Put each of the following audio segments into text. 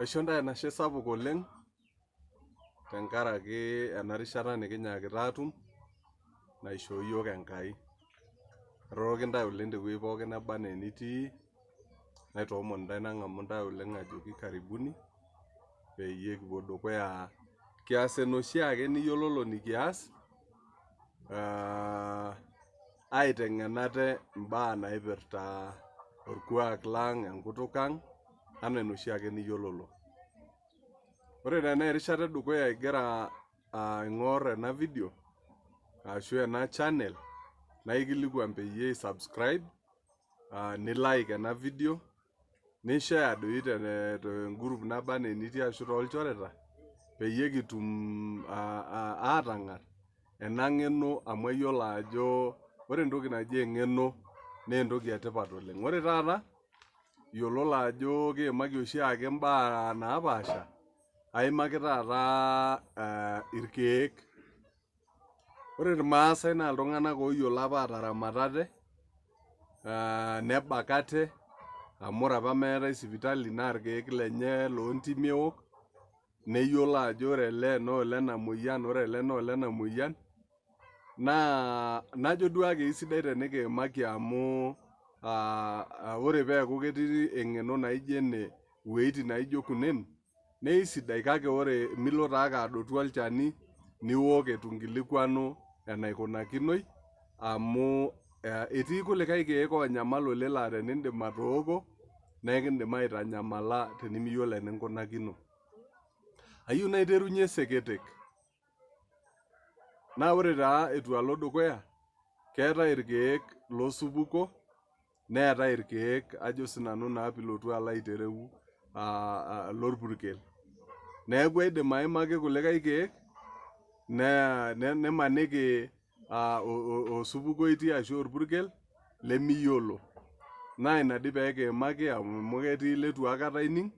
Aishonda enashe sapuk oleng tenkaraki ena rishata nikinyaakita atum naishoo yiok Enkai. Airoroki ntae oleng tewueji pookin neba enaa enitii, naitoomon ntae nang'amu ntae oleng ajoki karibuni peyie kipuo dukuya kias enoshiake niyiololo nikias, aiteng'en ate imbaa naipirta orkuak lang, enkutuk ang, anaa enoshiake niyiololo. Ore tenaa erishata edukuya igira aing'orr ena video ashu ena channel, naa aikilikuan peyie subscribe, nilike ena video, nishare doi tegroup naba enaa enitii ashu tolchoreta peyie kitum atang'ar ena ng'eno amu ayiolo ajo ore entoki naji eng'eno naa entoki etipat oleng. Ore taata iyiololo ajo kiimaki oshiake imbaa napaasha, aimaki taata irkeek. Ore irmaasai naa iltung'anak ooyiolo apa aataramat ate, nebak ate, amu ore apa meetai sipitali naa irkeek lenye loontimi eok, neyiolo ajo ore ele naa olena moyian, ore ele naa olena moyian. Naa najo duake eisidai tenikiimaki amu ore peeku ketii eng'eno naijo ene iwueitin naijo kunen, naa eisidai kake ore milo taake adotu olchani niwok etu inkilikuanu enaikunakinoi amu etii kulikae keek oonyamal oleng laa teniindim atooko nekindim aitanyamala tenimiyiolo eninkunakino. Ayieu naiterunye seketek. Naa ore taa etu alo dukuya, keetai irkeek losupuko, neetai irkeek ajo sinanu naa piilotu alo aitereu lorpurkel. Neeku aidim aimaki kulikae keek nimaniki osupuko itii ashu orpurkel lemiyiolo. Naa ina dii peekiimaki amu ketii iletu aikata ining,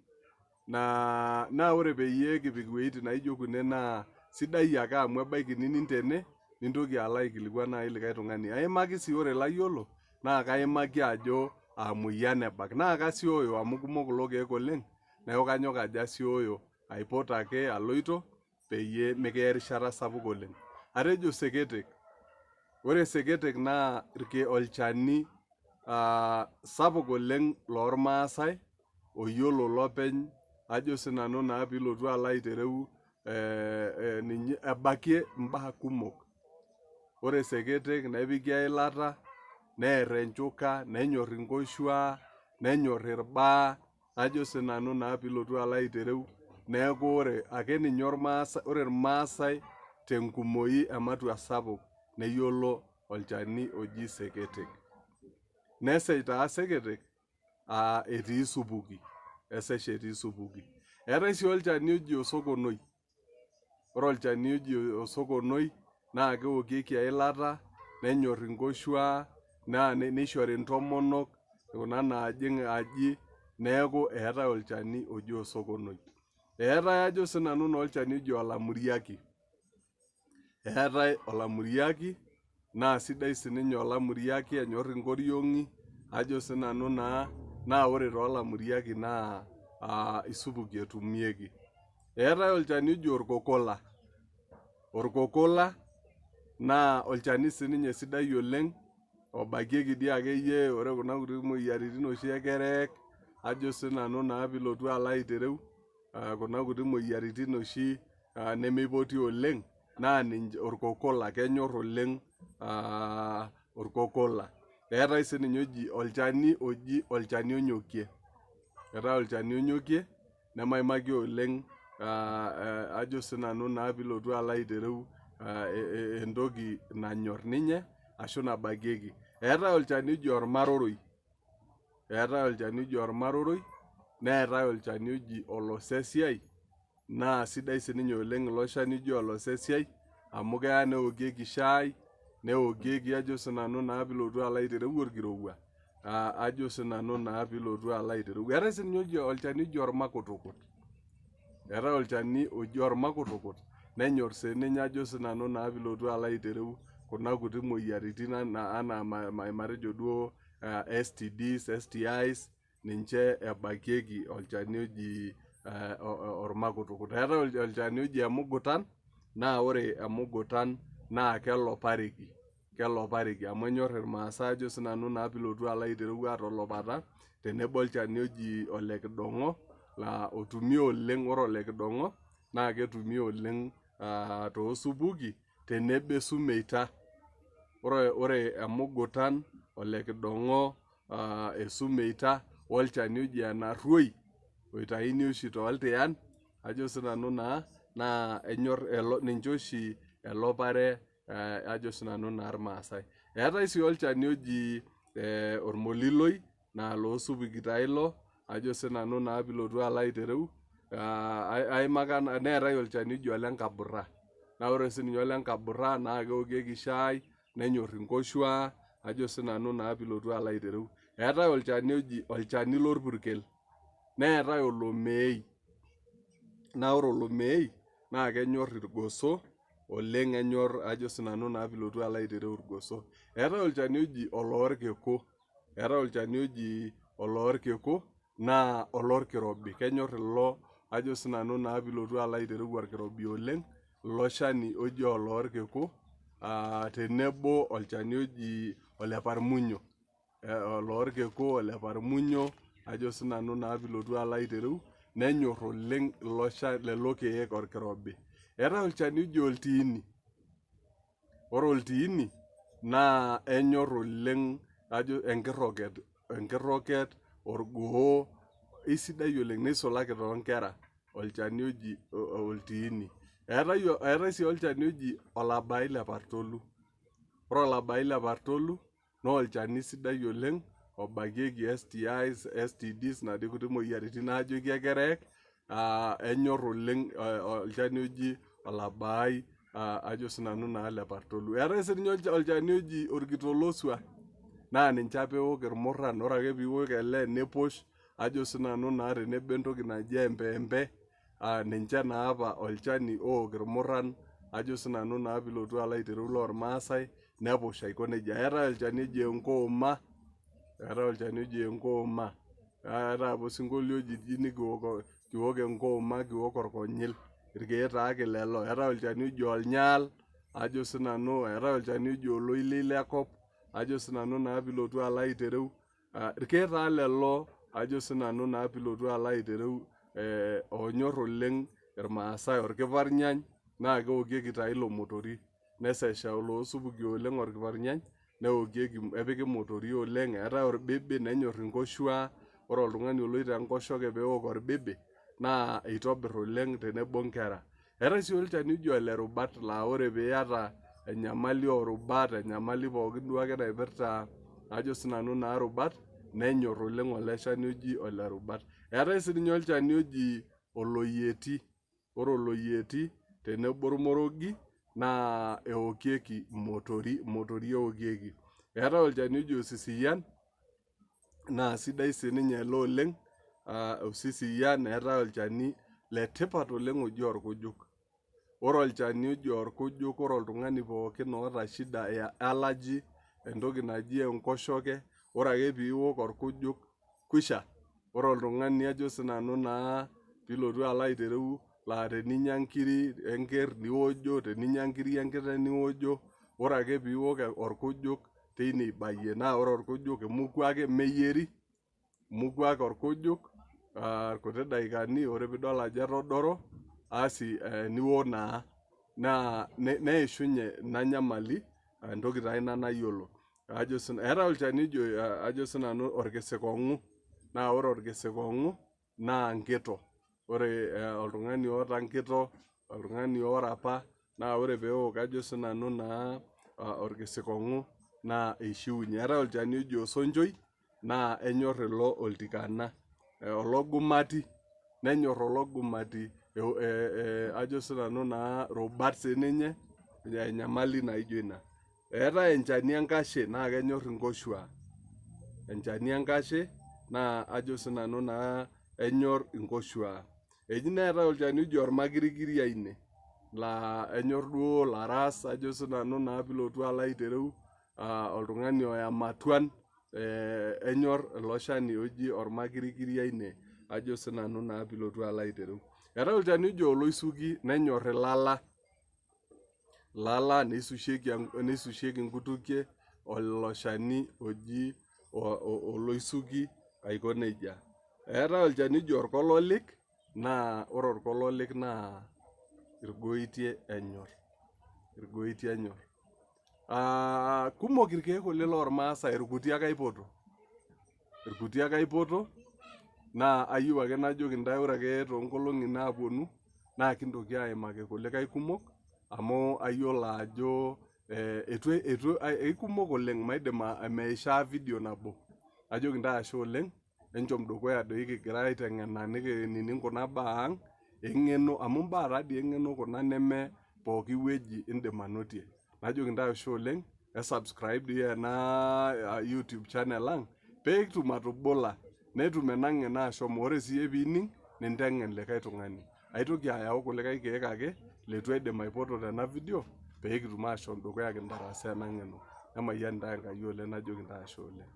naa ore peyie kipik iwueitin naijo kunen naa sidai ake amu ebaiki nining tene, nintoki alo aikilikuan naai likae tung'ani. Aimaki sii ore layiolo naa kaimaki ajo moyian ebak. Naa kasioyo amu kumok kulo keek oleng, neeku kanyok ajo asioyo aipot ake aloito peyie mikiya erishata sapuk oleng. Atejo seketek. Ore seketek naa olchani sapuk oleng lormaasai oyiolo olopeny ajo sinanu naa piilotu alo aitereu ebakie imbaa kumok. Ore seketek nepiki eilata, neer enchuka, nenyorr inkoshua, nenyorr irbaa, ajo sinanu naa piilotu alo aitereu. Neeku ore ake ninye ore irmaasai tenkumoi ematua sapuk neyiolo olchani oji seketek. Nesej taa seketek etii supuki, esesh etii supuki. Eetai sii olchani oji osokonoi. Ore olchani oji osokonoi naa keokieki eilata, nenyorr inkoshua, naa nishori intomonok kuna naajing aji, neeku eetai olchani oji osokonoi. Eetai ajo sinanu naa olchani oji olamuriaki. Eetai olamuriaki naa sidai sininye olamuriaki, enyorr inkoriong'i, ajo sinanu naa ore toolamuriaki naa isupuki etumieki. Eetai olchani oji orkokola. Orkokola naa olchani sininye sidai oleng, obakieki dii akeyie ore kuna kuti moyiaritin oshi ekereek, ajo sinanu naa piilotu alo aitereu, kuna kuti moyiaritin oshi nemeipoti oleng, naa orkokola, kenyorr oleng orkokola. Eetai sininye olchani oji olchani onyokie. Eetai olchani onyokie, nemaimaki oleng ajo sinanu naa piilotu alo aitereu entoki nanyorr ninye ashu nabakieki. Eetai olchani oji ormaroroi. Eetai olchani oji ormaroroi, neetai olchani oji olosesiai, naa sidai sininye oleng ilo shani oji olosesiai amu keya neokieki shai, neokieki ajo sinanu naa piilotu alo aitereu orkirowua, ajo sinanu naa piilotu alo aitereu. Eetai sininye olchani oji ormakutukut. Eetai olchani oji ormakutukut, nenyorr sininye ajo sinanu naa piilotu alo aitereu kuna kuti moyiaritin anaa matejo duo STDs, STIs, ninche ebakieki olchani oji ormakutukut. Eetae olchani oji emugutan, naa ore emugutan naa kelopareki amu enyor irmaasai ajo sinanu naa pilotu alo aitereu atolopata, tenebo olchani oji olekidong'o, laa otumi oleng, ore olekidong'o naa ketumi oleng toosupuki tenebo esumeita. Ore emugutan, olekidong'o, esumeita, olchani oji enarruoi, oitaini oshi toltian, ajo sinanu naa ninche oshi elopare ajo sinanu naa irmaasai. Eetae sii olchani oji ormoliloi, naa losupuki taa ilo, ajo sinanu naa pilotu alo aitereu, neetae olchani oji olenkaburra. Na ore sininye olenkaburra naa keokieki shai, nenyor inkoshua, ajo sinanu naa pilotu alo aitereu. Eetae olchani oji olchani lorpurkel, neetae olomeei. Na ore olomeei naa kenyor irgoso oleng, enyor ajo sinanu naa pilotu alo aitereu irgoso. Eetae olchani oji oloorkiku, eetae olchani oji oloorkiku naa olorkirobi, kenyor ilo ajo sinanu naa pilotu alo aitereu orkirobi oleng, ilo shani oji oloorkiku, tenebo olchani oji oleparmunyo. Oloorkiku, oleparmunyo, ajo sinanu naa pilotu alo aitereu, nenyor oleng lelo keek orkirobi. Eetae olchani oji oltiini. Ore oltiini naa enyor oleng ajo enkirroket, orgoo, isidai oleng nisulaki toonkera, olchani oji oltiini. Eetae sii olchani oji olabai lepartolu. Ore olabai lepartolu naa olchani sidai oleng obakieki STIs, STDs, nadi kuti moyiaritin naajo kekerek, enyor oleng olchani oji olabai, ajo sinanu naa lepartolu. Eetae sininye olchani oji orkitolosua, naa ninche apa ewok irmurran, ore ake piwok ele neposh, ajo sinanu naa tenebo entoki naji empeempe, ninche naa apa olchani ook irmurran, ajo sinanu naa pilotu alo aitereu lormaasai, nepush aiko nejia. Eetae olchani oji enkooma, eetae olchani oji enkooma. Eetae apa osinkolio oji kiwok enkooma, kiwok orkonyil, irkeek taake lelo. Eetae olchani oji olnyaal, ajo sinanu, eetae olchani oji oloilei lekop, ajo sinanu naa pilotu alo aitereu. Irkeek taa lelo ajo sinanu naa pilotu alo aitereu, onyor oleng irmaasai. Orkiparnyany naa keokieki taa ilo motori, nesesha loosupuki oleng orkiparnyany, neokieki epiki motori oleng. Eetae orbibi, nenyor inkoshua, ore oltung'ani oloito enkoshoke peok orbibi, naa eitobir oleng tenebo nkera. Eetae sii olchani oji olerubat, laa ore piata enyamali orubat, enyamali pookin duake naipirta ajo sinanu naa rubat, nenyor oleng ele shani oji olerubat. Eetae sininye olchani oji oloyieti. Ore oloyieti tenebo ormorogi naa eokieki motori eokieki. Eetae olchani oji osisiyian, naa sidai sininye ele oleng, osisiyian. Eetae olchani letipat oleng oji orkujuk. Ore olchani oji orkujuk, ore oltung'ani pookin oota shida ya allergy, entoki naji enkoshoke, ore ake piiwok orkujuk, kwisha. Ore oltung'ani ajo sinanu naa pilotu alo aitereu, laa teninya nkiri enker niwojo, teninya nkiri enkiteng niwojo, ore ake piiwok orkujuk teine ibayie. Naa ore orkujuk imuku ake, meyieri, imuku ake orkujuk, irkuti daikani, ore pidol ajo etodoro, asi niwok naa. Naa neishunye ina nyamali, entoki taa ina nayiolo. Eetae olchani oji ajo sinanu orkisikong'u, naa ore orkisikong'u naa nkito. Ore oltung'ani oota nkito, oltung'ani orapa, naa ore peok ajo sinanu naa orkisikong'u naa eishiunye. Eetae olchani oji osonjoi, naa enyor ilo oltikana. Ologumati, nenyor ologumati, ajo sinanu naa rubat sininye, enyamali naijo ina. Eetae enchani enkashe naa kenyor inkoshua. Enchani enkashe naa ajo sinanu naa enyor inkoshua. Eji neetae olchani oji ormakirikiriaine, laa enyor duo laras, ajo sinanu naa pilotu alo aitereu, oltung'ani oya matuan, enyor ilo shani oji ormakirikiriaine, ajo sinanu naa pilotu ala aitereu. Eetae olchani ojo oloisuki nenyor ilala. Lala neisusheki nkutukie olo shani oji oloisuki aiko nejia. Eetae olchani ojo orkololik naa ore orkololik naa irgoitie enyor. Irgoitie enyor. Kumok irkeek oleng lormaasai, irkuti ake aipoto. Irkuti ake aipoto naa ayieu ake najoki ntae ore ake toonkolong'i naaponu naa kintoki aimaki kulikae kumok amu ayiolo ajo eikumok oleng maidim meishaa video nabo. Ajoki ntae ashe oleng, enchom dukuya doi kigira aiteng'ena nikining kuna baa ang eng'eno amu mbaa taadii eng'eno kuna neme pooki wueji indim anotie. Najoki ntae ashe oleng, subscribe dii ena YouTube channel ang pee kitum atubula netum ena ng'eno ashomo. Ore siyie piining ninteng'en likae tung'ani. Aitoki ayau kulikae keek ake leitu aidim aipoto tena video pee kitum ashom dukuya kintarasa ena ng'eno. Nemayian ntae Enkai oleng najoki ntae ashe oleng.